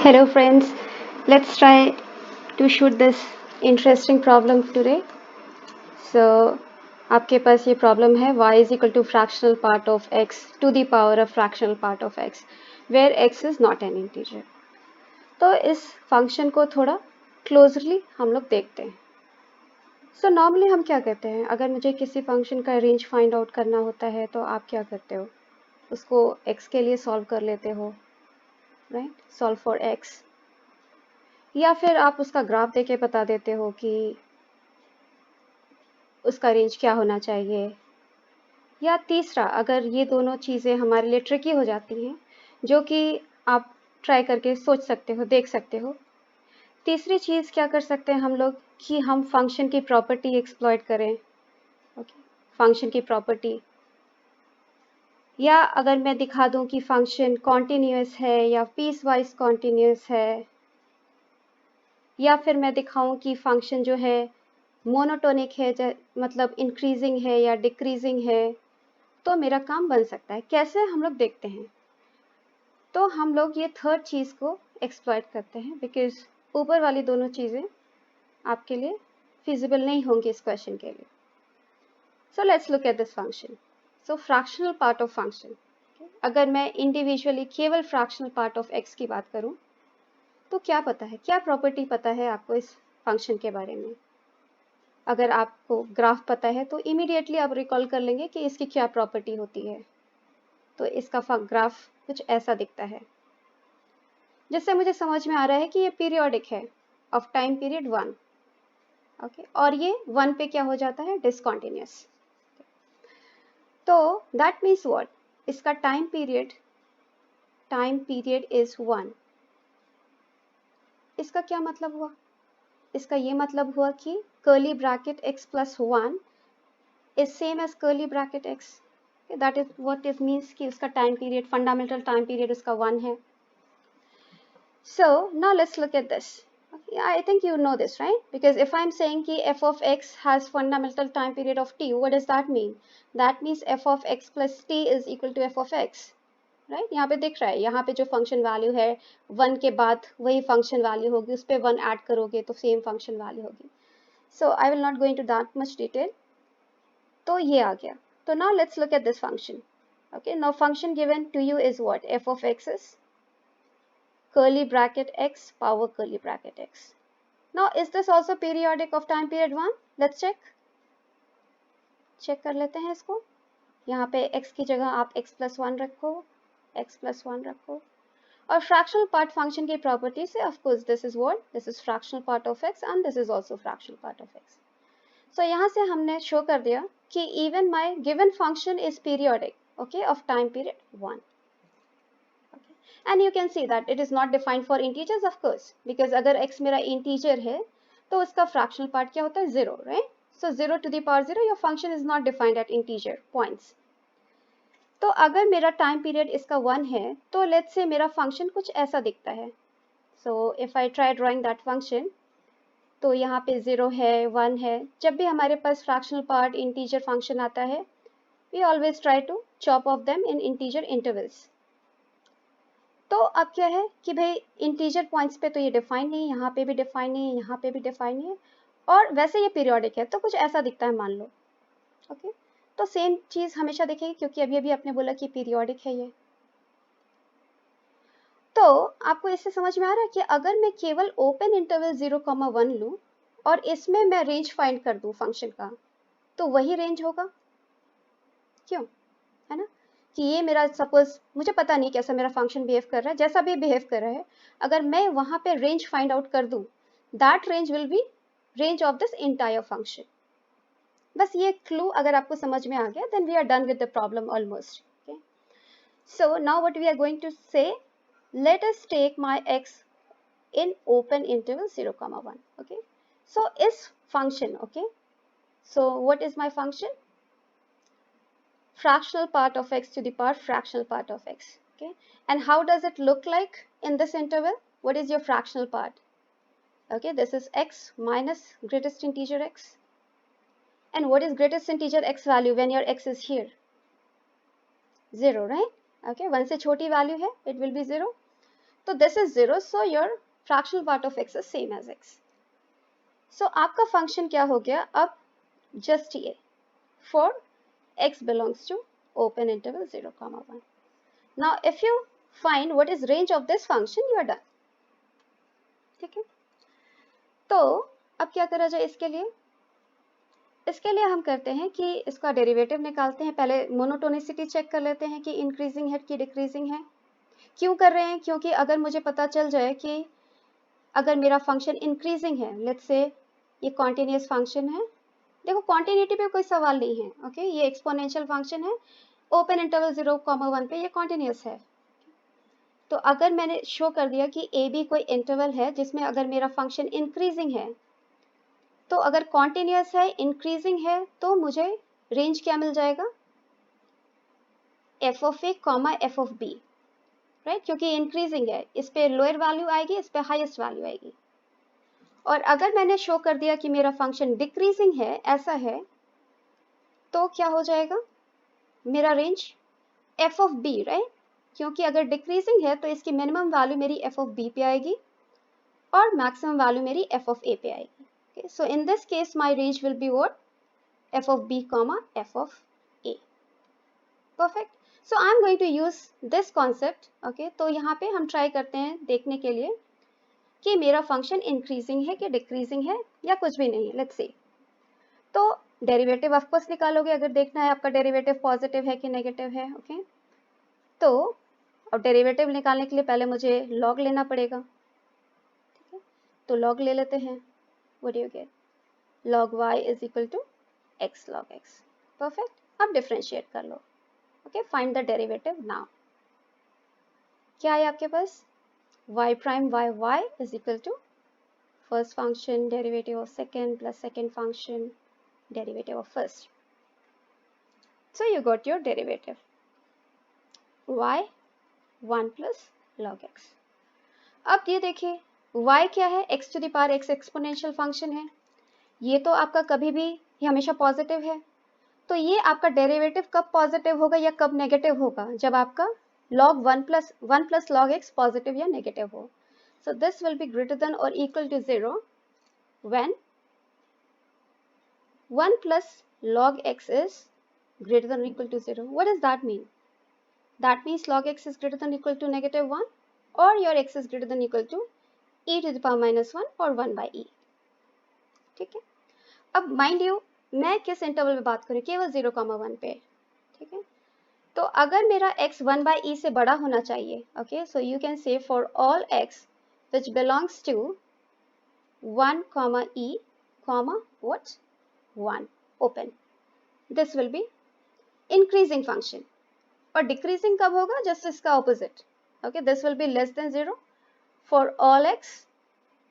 Hello friends, let's try to shoot this interesting problem today. So आपके पास ये problem है y is equal to fractional part of x to the power of fractional part of x where x is not an integer. तो इस function को थोड़ा closely हम लोग देखते हैं. सो नॉर्मली हम क्या करते हैं, अगर मुझे किसी फंक्शन का रेंज फाइंड आउट करना होता है तो आप क्या करते हो, उसको x के लिए सॉल्व कर लेते हो, राइट, सॉल्व फॉर x, या फिर आप उसका ग्राफ देके बता देते हो कि उसका रेंज क्या होना चाहिए. या तीसरा, अगर ये दोनों चीज़ें हमारे लिए ट्रिकी हो जाती हैं, जो कि आप ट्राई करके सोच सकते हो, देख सकते हो, तीसरी चीज़ क्या कर सकते हैं हम लोग कि हम फंक्शन की प्रॉपर्टी एक्सप्लॉइट करें. ओके, फंक्शन की प्रॉपर्टी, या अगर मैं दिखा दूं कि फंक्शन कॉन्टिन्यूअस है या पीस वाइज कॉन्टिन्यूअस है, या फिर मैं दिखाऊं कि फंक्शन जो है मोनोटोनिक है, मतलब इंक्रीजिंग है या डिक्रीजिंग है, तो मेरा काम बन सकता है. कैसे हम लोग देखते हैं, तो हम लोग ये थर्ड चीज़ को एक्सप्लॉइट करते हैं, बिकॉज ऊपर वाली दोनों चीज़ें आपके लिए फिजिबल नहीं होंगी इस क्वेश्चन के लिए. So let's look at this function. So fractional part of function, अगर मैं इंडिविजुअली केवल फ्रैक्शनल पार्ट ऑफ एक्स की बात करूं, तो क्या पता है, क्या प्रॉपर्टी पता है आपको इस फंक्शन के बारे में. अगर आपको ग्राफ पता है तो इमीडिएटली आप रिकॉल कर लेंगे कि इसकी क्या प्रॉपर्टी होती है. तो इसका ग्राफ कुछ ऐसा दिखता है, जिससे मुझे समझ में आ रहा है कि ये पीरियोडिक है ऑफ टाइम पीरियड 1. ओके, और ये 1 पे क्या हो जाता है, डिसकंटिन्यूअस. तो दैट मीन्स व्हाट, इसका टाइम पीरियड इज 1. इसका क्या मतलब हुआ, इसका ये मतलब हुआ कि curly bracket x plus 1 is same as curly bracket x. That is what it means कि उसका time period, fundamental time period उसका 1 है. So now let's look at this. Okay, I think you know this, right? Because if I'm saying कि f of x has fundamental time period of t, what does that mean? That means f of x plus t is equal to f of x, right? यहाँ पे दिख रहा है, यहाँ पे जो function value है 1 के बाद वही फंक्शन वैल्यू होगी, उस पर 1 ऐड करोगे तो सेम फंक्शन वैल्यू होगी. So I will not go into that much detail. तो ये आ गया. तो now let's look at this function. Okay, now function given to you is what? F of x is curly bracket x power curly bracket x. Now is this also periodic of time period 1? Let's check कर लेते हैं इसको. यहाँ पे x की जगह आप x plus 1 रखो, x plus 1 रखो, और fractional part function की property से of course this is what? This is fractional part of x and this is also fractional part of x. So यहाँ से हमने show कर दिया कि even my given function is periodic, okay, of time period 1. Okay. And you can see that it is not defined for integers of course, because अगर x मेरा integer है तो उसका fractional part क्या होता है, 0, right? So 0 to the power 0, your function is not defined at integer points. तो अगर मेरा टाइम पीरियड इसका 1 है तो लेट्स से मेरा फंक्शन कुछ ऐसा दिखता है. So if I try drawing that function, तो यहाँ पे 0 है, 1 है. जब भी हमारे पास फ्रैक्शनल पार्ट इंटीजर फंक्शन आता है, we always try to chop off them in integer intervals. तो अब क्या है कि भाई इंटीजर पॉइंट्स पे तो ये डिफाइन नहीं है, यहाँ पे भी डिफाइन नहीं है, यहाँ पे भी डिफाइन नहीं है, और वैसे ये पीरियोडिक है तो कुछ ऐसा दिखता है मान लो. ओके, तो सेम चीज हमेशा दिखेगी क्योंकि अभी अभी आपने बोला कि पीरियोडिक है ये. तो आपको इससे समझ में आ रहा है कि अगर मैं केवल ओपन इंटरवल 0,1 लूं और इसमें मैं रेंज फाइंड कर दूं फंक्शन का, तो वही रेंज होगा. क्यों, है ना, कि ये मेरा सपोज मुझे पता नहीं कैसा मेरा फंक्शन बिहेव कर रहा है, जैसा भी बिहेव कर रहा है, अगर मैं वहां पे रेंज फाइंड आउट कर दूं, that range will be range of this entire function. बस ये क्लू अगर आपको समझ में आ गया, then we are done with the problem almost. Okay, so now what we are going to say, let us take my x in open interval 0,1. okay, so is function, okay, so what is my function, fractional part of x to the power fractional part of x. Okay, and how does it look like in this interval, what is your fractional part? Okay, this is x minus greatest integer x. And what is greatest integer x value when your x is here? 0, right? Okay, 1 से छोटी value है, it will be 0. तो this is 0, so your fractional part of x is same as x. सो आपका फंक्शन क्या हो गया अब? जस्ट ये for x belongs to open interval 0, 1. Now if you find what is range of this function, you are done. ठीक है, तो अब क्या करा जाए इसके लिए? इसके लिए हम करते हैं कि इसका डेरिवेटिव निकालते हैं. पहले मोनोटोनिसिटी चेक कर लेते हैं कि इंक्रीजिंग है कि डिक्रीजिंग है. क्यों कर रहे हैं? क्योंकि अगर मुझे पता चल जाए कि अगर मेरा फंक्शन इंक्रीजिंग है, लेट्स से ये कॉन्टिन्यूस फंक्शन है, देखो कॉन्टिन्यूटी पे कोई सवाल नहीं है. ओके, ये एक्सपोनेंशियल फंक्शन है, ओपन इंटरवल 0, 1 पे ये कॉन्टिन्यूस है. तो अगर मैंने शो कर दिया कि ए बी कोई इंटरवल है जिसमें अगर मेरा फंक्शन इंक्रीजिंग है, तो अगर कॉन्टिन्यूस है, इंक्रीजिंग है, तो मुझे रेंज क्या मिल जाएगा? F of A comma F of B, right, क्योंकि इंक्रीजिंग है, इस पे लोअर वैल्यू आएगी, इस पे हाईएस्ट वैल्यू आएगी. और अगर मैंने शो कर दिया कि मेरा फंक्शन डिक्रीजिंग है, ऐसा है, तो क्या हो जाएगा? मेरा range F of B, right, क्योंकि अगर डिक्रीजिंग है तो इसकी मिनिमम वैल्यू मेरी एफ ऑफ बी पे आएगी और मैक्सिमम वैल्यू मेरी एफ ऑफ ए पे आएगी. Okay, so in this case my range will be what? F of b comma f of a. Perfect. So I am going to use this concept. Okay, तो यहाँ पे हम try करते हैं देखने के लिए कि मेरा फंक्शन इंक्रीजिंग है कि डिक्रीजिंग है या कुछ भी नहीं है. Let's see. तो डेरिवेटिव ऑफ कोर्स निकालोगे अगर देखना है आपका डेरिवेटिव पॉजिटिव है कि नेगेटिव है. ओके, तो अब डेरिवेटिव निकालने के लिए पहले मुझे लॉग लेना पड़ेगा. ठीक है, तो लॉग ले लेते हैं. What do you get? Log y is equal to x log x. Perfect. अब डिफरेंशिएट कर लो. Okay, find the derivative now. क्या है आपके पास? y prime y is equal to first function derivative of second plus second function derivative of first. So you got your derivative y 1 plus log x. अब ये देखिए y क्या है? x to the power x exponential function है. ये तो आपका कभी भी, ये हमेशा पॉजिटिव है. तो ये आपका डेरिवेटिव कब पॉजिटिव होगा या कब नेगेटिव होगा? जब आपका log 1 plus log x positive या नेगेटिव हो. So this will be greater than और equal to 0 when 1 plus log x is greater than or equal to 0. What does that mean? That means log x is greater than or equal to -1 or your x is greater than or equal to e to the power -1 or 1 by e. ठीक है, अब mind you मैं किस interval में बात करूँ? केवल 0, 1 पे. ठीक है, तो अगर मेरा x 1 by e से बड़ा होना चाहिए. Okay, so you can say for all x which belongs to 1 e what 1 open, this will be increasing function. और decreasing कब होगा? जस्ट इसका opposite. Okay, this will be less than 0 for all x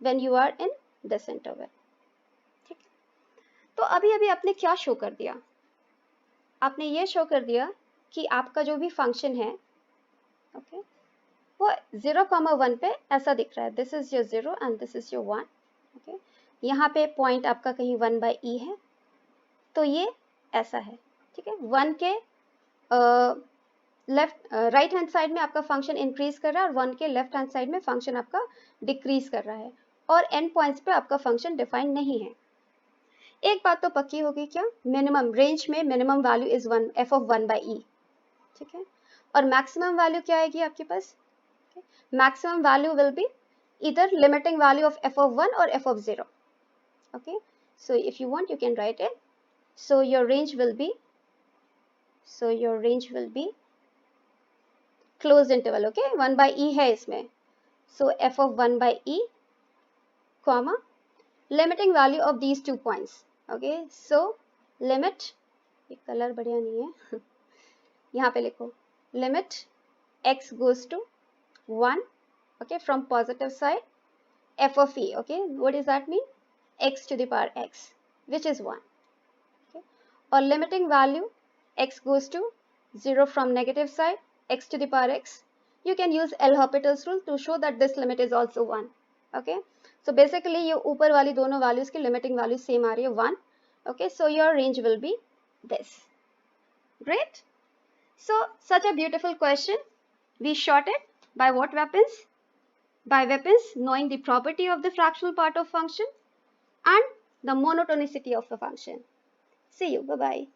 when you are in this interval. तो अभी अभी आपने क्या show कर दिया? आपने ये शो कर दिया कि आपका जो भी फंक्शन है, ओके, वो 0, 1 पे ऐसा दिख रहा है. This is your 0 and this is your 1. Okay, यहाँ पे पॉइंट आपका कहीं 1 by e है, तो ये ऐसा है. ठीक है, 1 के लेफ्ट राइट हैंड साइड में आपका फंक्शन इंक्रीज कर रहा है और 1 के लेफ्ट हैंड साइड में फंक्शन आपका डिक्रीज कर रहा है और एंड पॉइंट्स पे आपका फंक्शन डिफाइन नहीं है. एक बात तो पक्की होगी, क्या? मिनिमम रेंज में minimum value is 1 f of 1 by e. ठीक है, और मैक्सिमम वैल्यू क्या आएगी आपके पास? Maximum value will be either limiting value of f of 1 or f of 0. Okay, so if you want you can write it. So your range will be closed interval. Okay, 1 by e है इसमें, so f of 1 by e comma limiting value of these 2 points. Okay, so limit, ये colour बढ़िया नहीं है, यहाँ पे लिखो limit x goes to 1, okay, from positive side f of e. Okay, what does that mean? X to the power x, which is 1. Okay, or limiting value x goes to 0 from negative side x to the power x. You can use L'Hopital's rule to show that this limit is also 1. Okay, so basically ये ऊपर वाली दोनों values की limiting value same आ रही है 1. Okay, so your range will be this. Great. So such a beautiful question. We shot it by what weapons? By weapons, knowing the property of the fractional part of function and the monotonicity of the function. See you. Bye bye.